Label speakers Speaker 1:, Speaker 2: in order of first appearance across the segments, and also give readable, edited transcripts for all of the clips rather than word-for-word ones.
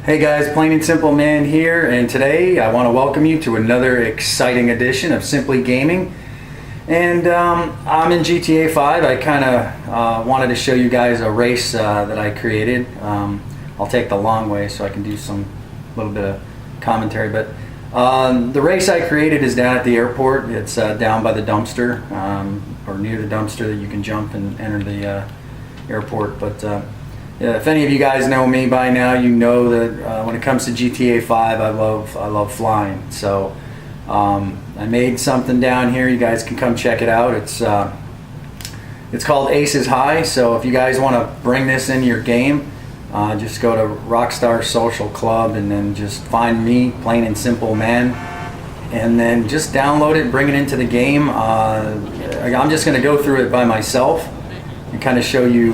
Speaker 1: Hey guys, Plain and Simple Man here, and today I want to welcome you to another exciting edition of Simply Gaming. And I'm in GTA 5. I kind of wanted to show you guys a race that I created. I'll take the long way so I can do some little bit of commentary. But the race I created is down at the airport. It's down by the dumpster, or near the dumpster that you can jump and enter the airport. But yeah, if any of you guys know me by now, you know that when it comes to GTA 5, I love flying. So I made something down here. You guys can come check it out. It's called Aces High. So if you guys want to bring this into your game, just go to Rockstar Social Club and then just find me, Plain and Simple Man, and then just download it, bring it into the game. I'm just going to go through it by myself and kind of show you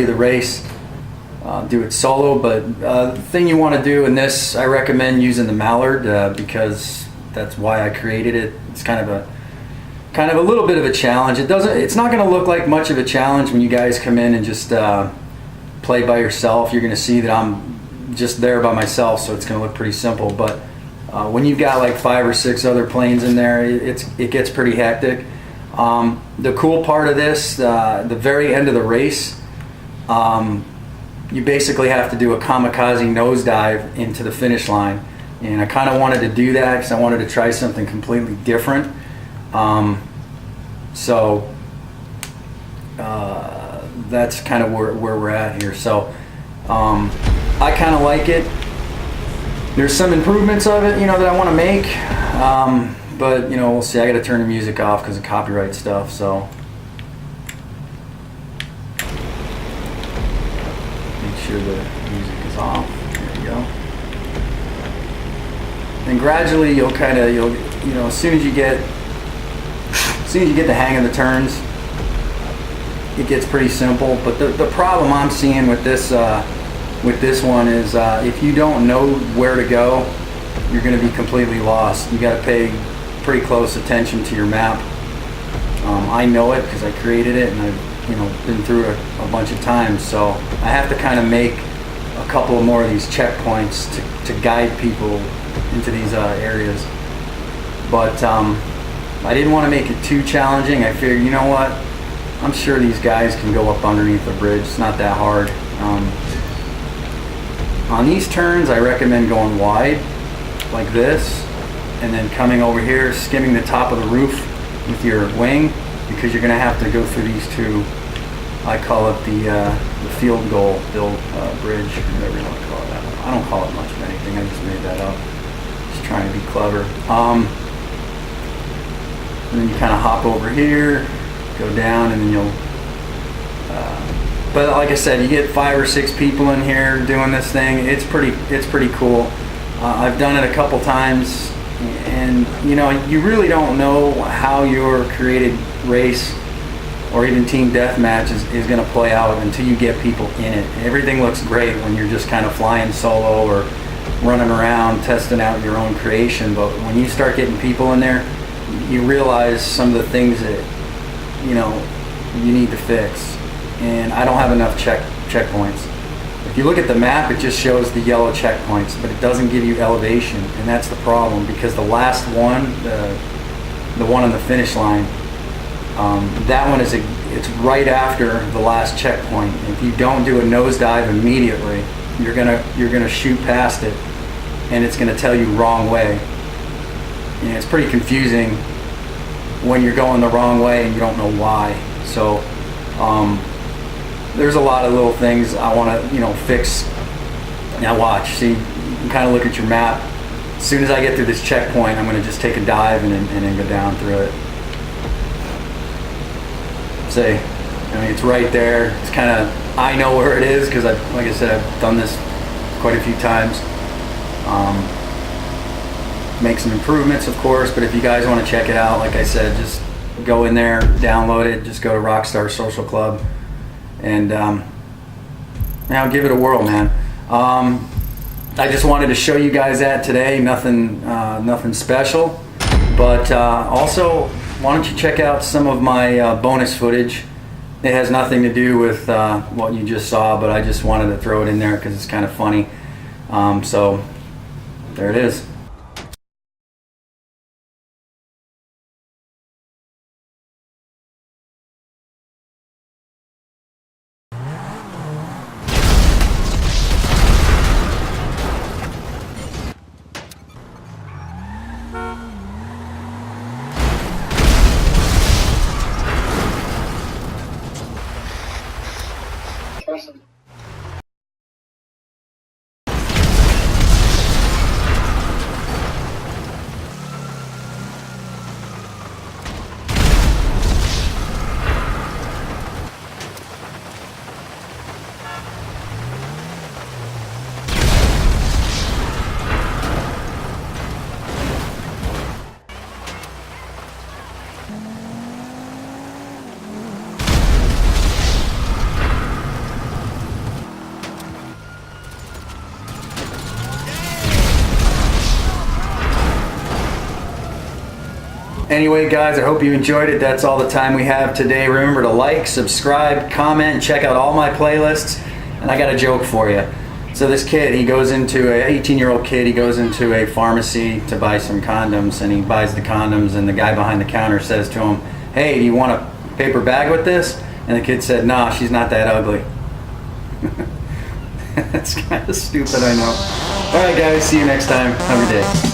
Speaker 1: the race, do it solo. But the thing you want to do in this, I recommend using the Mallard because that's why I created it. It's kind of a little bit of a challenge. It's not going to look like much of a challenge when you guys come in and just play by yourself. You're going to see that I'm just there by myself, so it's going to look pretty simple. But when you've got like 5 or 6 other planes in there, it gets pretty hectic. The cool part of this, the very end of the race, you basically have to do a kamikaze nosedive into the finish line, and I kind of wanted to do that because I wanted to try something completely different. So that's kind of where we're at here. So I kind of like it. There's some improvements of it, that I want to make, but we'll see. I got to turn the music off because of copyright stuff. So sure the music is off. There you go. And gradually you'll as soon as you get the hang of the turns, it gets pretty simple. But the problem I'm seeing with this one is if you don't know where to go, you're going to be completely lost. You got to pay pretty close attention to your map. I know it because I created it and I've been through it a bunch of times, so I have to kind of make a couple more of these checkpoints to guide people into these areas. But I didn't want to make it too challenging. I figured, you know what, I'm sure these guys can go up underneath the bridge. It's not that hard. On these turns, I recommend going wide like this and then coming over here, skimming the top of the roof with your wing, because you're going to have to go through these two. I call it the field goal build bridge, whatever you want to call it. I don't call it much of anything. I just made that up. Just trying to be clever. And then you kind of hop over here, go down, and then you'll. But like I said, you get 5 or 6 people in here doing this thing. It's pretty cool. I've done it a couple times, and you really don't know how your created race or even team deathmatch is going to play out until you get people in it. Everything looks great when you're just kind of flying solo or running around testing out your own creation, but when you start getting people in there, you realize some of the things that you need to fix. And I don't have enough checkpoints. If you look at the map, it just shows the yellow checkpoints, but it doesn't give you elevation, and that's the problem, because the last one, the one on the finish line, that one it's right after the last checkpoint. If you don't do a nosedive immediately, you're gonna shoot past it, and it's gonna tell you wrong way. And it's pretty confusing when you're going the wrong way and you don't know why. So there's a lot of little things I want to fix. Now watch, see, you can kind of look at your map. As soon as I get through this checkpoint, I'm going to just take a dive and then go down through it. See, it's right there. It's kind of, I know where it is because like I said, I've done this quite a few times. Make some improvements, of course, but if you guys want to check it out, like I said, just go in there, download it, just go to Rockstar Social Club, and now give it a whirl, man. I just wanted to show you guys that today. Nothing special, but also why don't you check out some of my bonus footage It has nothing to do with what you just saw, but I just wanted to throw it in there because it's kind of funny. So there it is.
Speaker 2: Awesome.
Speaker 1: Anyway, guys, I hope you enjoyed it. That's all the time we have today. Remember to like, subscribe, comment, check out all my playlists. And I got a joke for you. So this kid, he goes into a 18-year-old kid, he goes into a pharmacy to buy some condoms, and he buys the condoms, and the guy behind the counter says to him, "Hey, do you want a paper bag with this?" And the kid said, "Nah, she's not that ugly." That's kind of stupid, I know. All right, guys, see you next time. Have a good day.